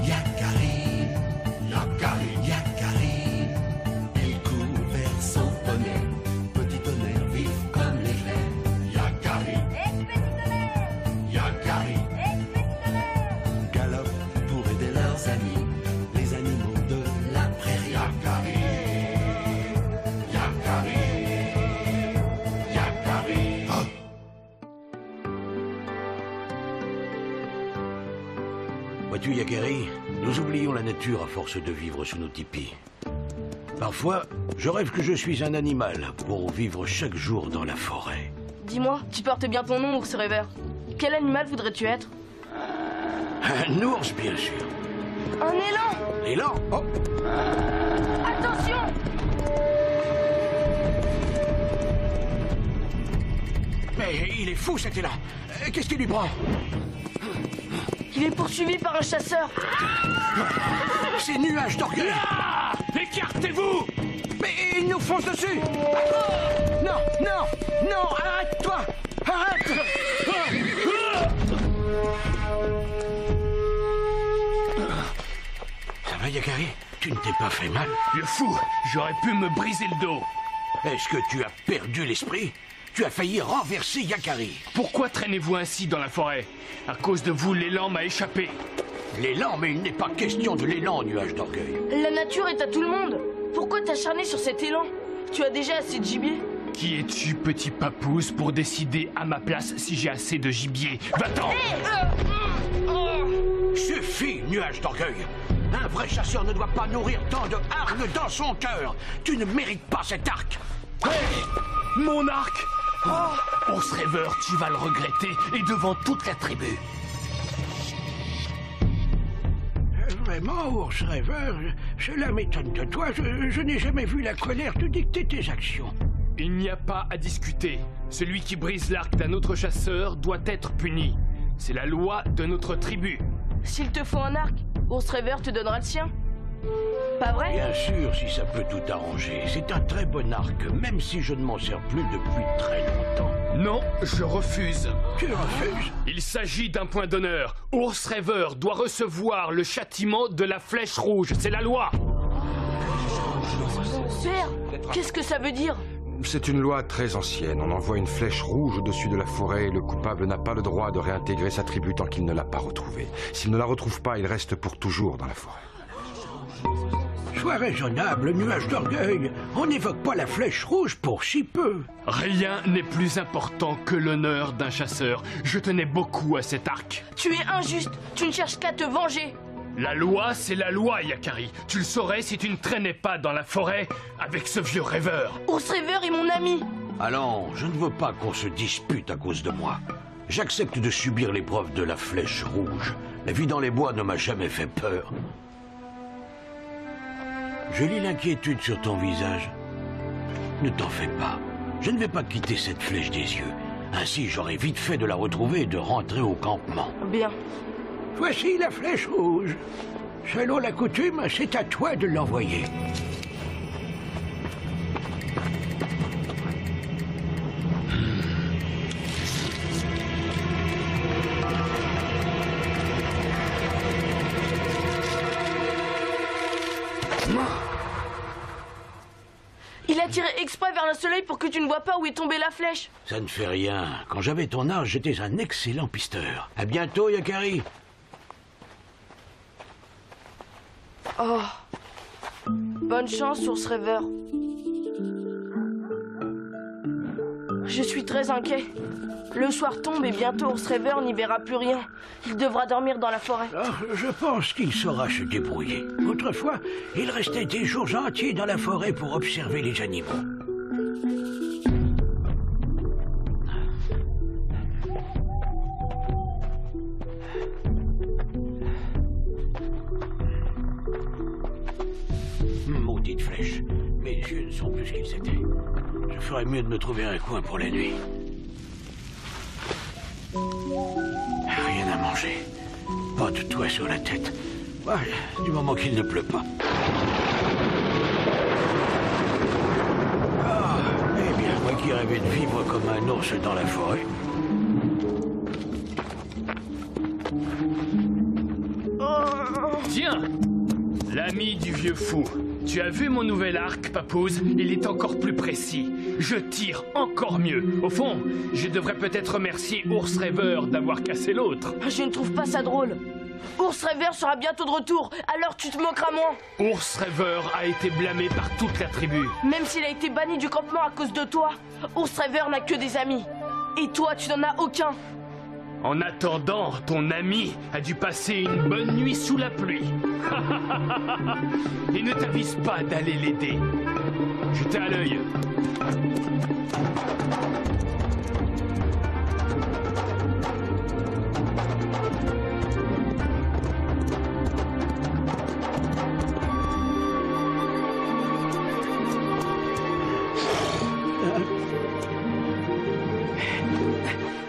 Yakari, Yakari, Yakari, Yakari. Il court vers son poney, petit tonnerre vif comme l'éclair. Yakari, Yakari, galope pour aider leurs amis, les animaux de la prairie. Yakari, Yakari, Yakari. Oh. Vois-tu, Yakari, nous oublions la nature à force de vivre sous nos tipis. Parfois, je rêve que je suis un animal pour vivre chaque jour dans la forêt. Dis-moi, tu portes bien ton nom, ours rêveur. Quel animal voudrais-tu être? Un ours, bien sûr. Un élan! L'élan? Oh. Attention! Mais il est fou, cet élan. Qu'est-ce qui lui prend? Il est poursuivi par un chasseur. Ces nuages d'orgueil. Ah! Écartez-vous! Mais il nous fonce dessus. Non, non, non, arrête-toi. Arrête. Ça va, Yakari? Tu ne t'es pas fait mal? Le fou! J'aurais pu me briser le dos. Est-ce que tu as perdu l'esprit? Tu as failli renverser Yakari. Pourquoi traînez-vous ainsi dans la forêt? À cause de vous, l'élan m'a échappé. L'élan, mais il n'est pas question de l'élan, nuage d'orgueil. La nature est à tout le monde. Pourquoi t'acharner sur cet élan? Tu as déjà assez de gibier. Qui es-tu, petit papouze, pour décider à ma place si j'ai assez de gibier? Va-t'en! Suffit, nuage d'orgueil. Un vrai chasseur ne doit pas nourrir tant de hargne dans son cœur. Tu ne mérites pas cet arc. Hey! Mon arc! Ours rêveur, tu vas le regretter, et devant toute la tribu. Vraiment, ours rêveur, cela m'étonne de toi. Je n'ai jamais vu la colère te dicter tes actions. Il n'y a pas à discuter. Celui qui brise l'arc d'un autre chasseur doit être puni. C'est la loi de notre tribu. S'il te faut un arc, ours rêveur te donnera le sien. Pas vrai? Bien sûr, si ça peut tout arranger. C'est un très bon arc, même si je ne m'en sers plus depuis très longtemps. Non, je refuse. Tu refuses? Il s'agit d'un point d'honneur. Ours rêveur doit recevoir le châtiment de la flèche rouge. C'est la loi. Père, qu'est-ce que ça veut dire? C'est une loi très ancienne. On envoie une flèche rouge au-dessus de la forêt et le coupable n'a pas le droit de réintégrer sa tribu tant qu'il ne l'a pas retrouvée. S'il ne la retrouve pas, il reste pour toujours dans la forêt. Sois raisonnable, nuage d'orgueil. On n'évoque pas la flèche rouge pour si peu. Rien n'est plus important que l'honneur d'un chasseur. Je tenais beaucoup à cet arc. Tu es injuste. Tu ne cherches qu'à te venger. La loi, c'est la loi, Yakari. Tu le saurais si tu ne traînais pas dans la forêt avec ce vieux rêveur. Ours rêveur est mon ami. Allons, je ne veux pas qu'on se dispute à cause de moi. J'accepte de subir l'épreuve de la flèche rouge. La vie dans les bois ne m'a jamais fait peur. Je lis l'inquiétude sur ton visage. Ne t'en fais pas. Je ne vais pas quitter cette flèche des yeux. Ainsi, j'aurai vite fait de la retrouver et de rentrer au campement. Bien. Voici la flèche rouge. Selon la coutume, c'est à toi de l'envoyer. Il a tiré exprès vers le soleil pour que tu ne vois pas où est tombée la flèche. Ça ne fait rien. Quand j'avais ton âge, j'étais un excellent pisteur. À bientôt, Yakari. Oh. Bonne chance, ours rêveur. Je suis très inquiet. Le soir tombe et bientôt ours rêveur n'y verra plus rien. Il devra dormir dans la forêt. Je pense qu'il saura se débrouiller. Autrefois, il restait des jours entiers dans la forêt pour observer les animaux. Maudite flèche. Mes yeux ne sont plus ce qu'ils étaient. Je ferais mieux de me trouver un coin pour la nuit. Rien à manger. Pas de toit sur la tête. Ouais, du moment qu'il ne pleut pas. Ah, eh bien, moi qui rêvais de vivre comme un ours dans la forêt. Oh. Tiens, l'ami du vieux fou. Tu as vu mon nouvel arc, Papouse? Il est encore plus précis. Je tire encore mieux. Au fond, je devrais peut-être remercier Ours Rêveur d'avoir cassé l'autre. Je ne trouve pas ça drôle. Ours Rêveur sera bientôt de retour, alors tu te moqueras moins. Ours Rêveur a été blâmé par toute la tribu. Même s'il a été banni du campement à cause de toi, Ours Rêveur n'a que des amis. Et toi, tu n'en as aucun. En attendant, ton ami a dû passer une bonne nuit sous la pluie. Et ne t'avise pas d'aller l'aider. Jetez à l'œil.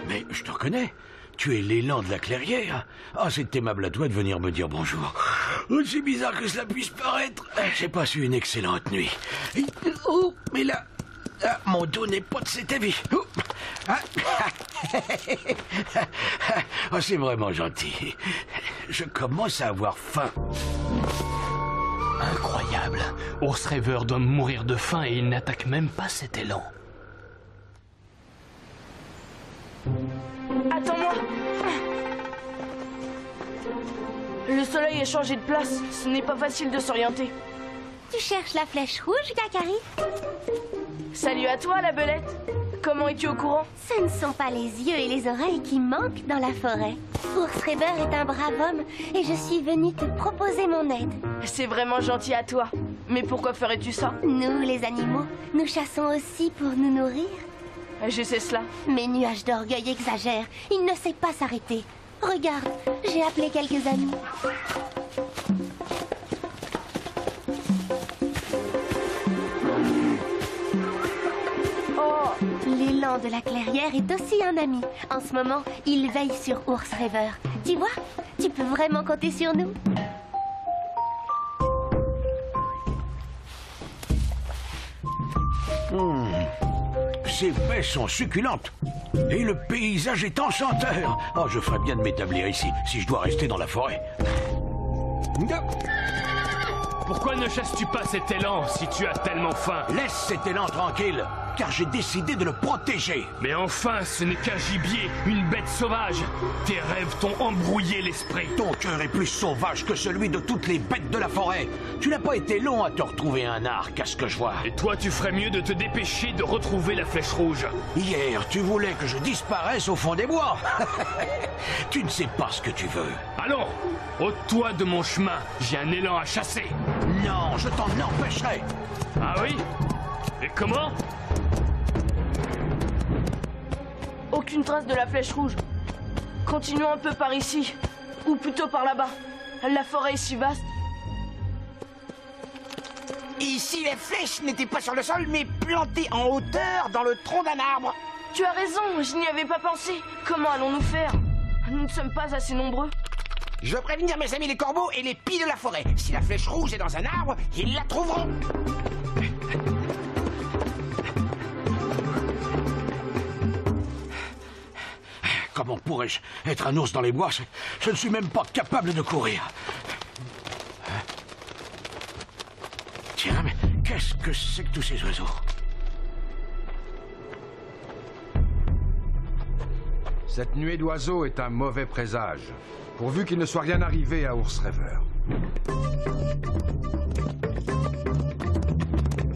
Mais je te reconnais. Tu es l'élan de la clairière. Ah, c'est aimable à toi de venir me dire bonjour. Aussi bizarre que cela puisse paraître. J'ai passé une excellente nuit. Oh, mais là, mon dos n'est pas de cet avis. Oh, oh, c'est vraiment gentil. Je commence à avoir faim. Incroyable. Ours Rêveur doit mourir de faim et il n'attaque même pas cet élan. Attends-moi. Le soleil a changé de place. Ce n'est pas facile de s'orienter. Tu cherches la flèche rouge, Yakari? Salut à toi, la belette. Comment es-tu au courant? Ce ne sont pas les yeux et les oreilles qui manquent dans la forêt. Ours Rêveur est un brave homme et je suis venue te proposer mon aide. C'est vraiment gentil à toi. Mais pourquoi ferais-tu ça? Nous, les animaux, nous chassons aussi pour nous nourrir. Je sais cela. Mais Nuage d'Orgueil exagère. Il ne sait pas s'arrêter. Regarde, j'ai appelé quelques amis. Oh, L'élan de la clairière est aussi un ami. En ce moment, il veille sur Ours Rêveur. Tu vois, tu peux vraiment compter sur nous. Ces baies sont succulentes. Et le paysage est enchanteur. Oh, je ferais bien de m'établir ici, si je dois rester dans la forêt. Pourquoi ne chasses-tu pas cet élan si tu as tellement faim? Laisse cet élan tranquille, car j'ai décidé de le protéger. Mais enfin, ce n'est qu'un gibier, une bête sauvage. Tes rêves t'ont embrouillé l'esprit. Ton cœur est plus sauvage que celui de toutes les bêtes de la forêt. Tu n'as pas été long à te retrouver un arc, à ce que je vois. Et toi, tu ferais mieux de te dépêcher de retrouver la flèche rouge. Hier, tu voulais que je disparaisse au fond des bois. Tu ne sais pas ce que tu veux. Allons, ôte-toi de mon chemin. J'ai un élan à chasser. Non, je t'en empêcherai. Ah oui? Et comment? aucune trace de la flèche rouge. Continuons un peu par ici, ou plutôt par là-bas. La forêt est si vaste. Ici, les flèches n'étaient pas sur le sol, mais plantées en hauteur dans le tronc d'un arbre. Tu as raison, je n'y avais pas pensé. Comment allons-nous faire? Nous ne sommes pas assez nombreux. Je veux prévenir mes amis les corbeaux et les pies de la forêt. Si la flèche rouge est dans un arbre, ils la trouveront. Comment pourrais-je être un ours dans les bois? Je ne suis même pas capable de courir. Tiens, mais qu'est-ce que c'est que tous ces oiseaux? Cette nuée d'oiseaux est un mauvais présage, pourvu qu'il ne soit rien arrivé à Ours Rêveur.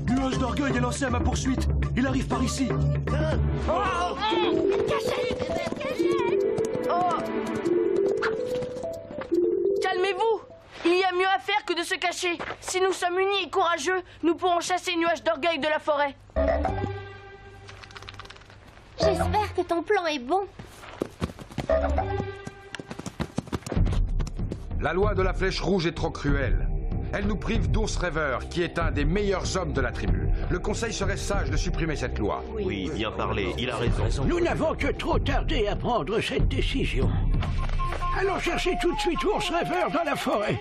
Nuage d'Orgueil est lancé à ma poursuite. Il arrive par ici. Calmez-vous! Il y a mieux à faire que de se cacher. Si nous sommes unis et courageux, nous pourrons chasser Nuage d'Orgueil de la forêt. J'espère que ton plan est bon. La loi de la flèche rouge est trop cruelle. Elle nous prive d'Ours Rêveur, qui est un des meilleurs hommes de la tribu. Le conseil serait sage de supprimer cette loi. Oui, bien parlé, il a raison. Nous n'avons que trop tardé à prendre cette décision. Allons chercher tout de suite Ours Rêveur dans la forêt.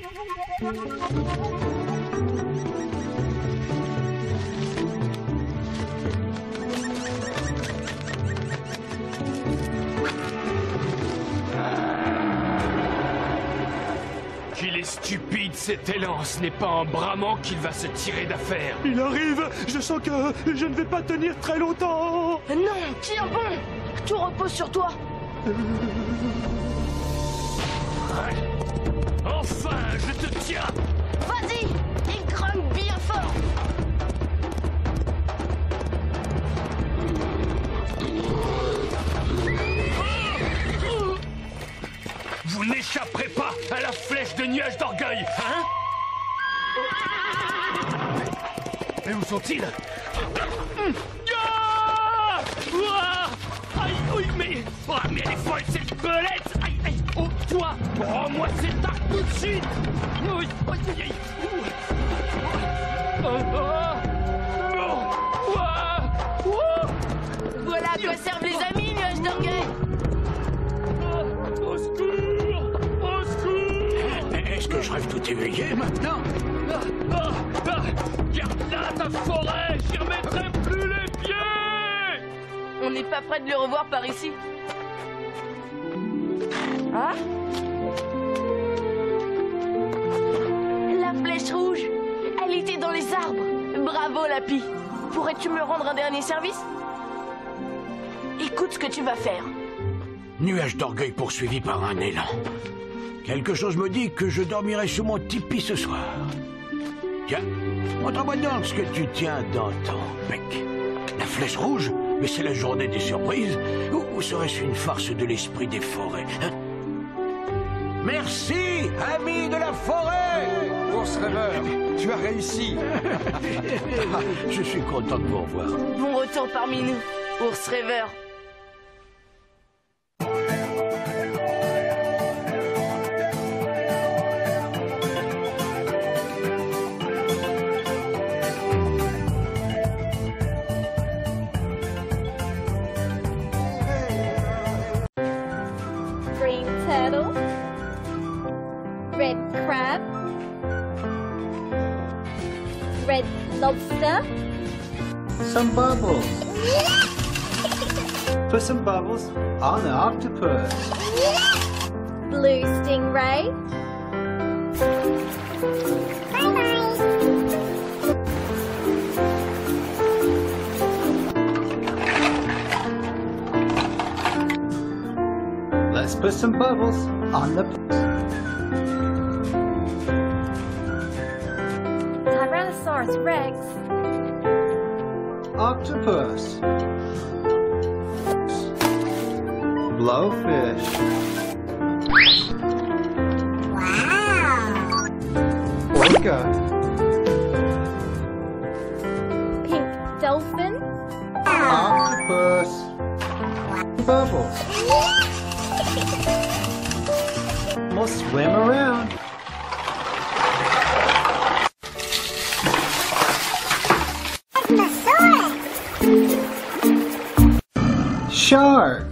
Qu'il est stupide cet élan. Ce n'est pas en bramant qu'il va se tirer d'affaire. Il arrive. Je sens que je ne vais pas tenir très longtemps. Non, tiens bon. Tout repose sur toi. Enfin, je te tiens. Vas-y, il grimpe bien fort. Vous n'échapperez pas à la flèche de nuage d'orgueil, hein? Mais où sont-ils? Ah! Ouah! Aïe, oui, mais... Oh, mais elle est folle, cette belette! Aïe, aïe! Oh, toi! Prends-moi cette arc tout de suite! Oui, aïe, aïe, aïe! Voilà à quoi servent les amis, nuages d'orgueil. Au secours! Au secours! Est-ce que je rêve tout éveillé maintenant? Garde là ta forêt! J'y remettrai plus les pieds! On n'est pas près de le revoir par ici. Hein? La flèche rouge, elle était dans les arbres. Bravo, Lapi. Pourrais-tu me rendre un dernier service? Écoute ce que tu vas faire. Nuage d'orgueil poursuivi par un élan. Quelque chose me dit que je dormirai sous mon tipi ce soir. Tiens, montre-moi donc ce que tu tiens dans ton bec. La flèche rouge? Mais c'est la journée des surprises. Ou serait-ce une farce de l'esprit des forêts, hein? Merci, amis de la forêt! Ours rêveur, tu as réussi. Je suis content de vous revoir. Bon retour parmi nous, ours rêveur. Green turtle. Red crab. Red lobster. Some bubbles. Put some bubbles on the octopus. Blue stingray. Let's put some bubbles on the Tyrannosaurus rex. octopus. Blowfish. Wow. Orca. Pink dolphin. Octopus. Bubbles. We'll swim around. Shark.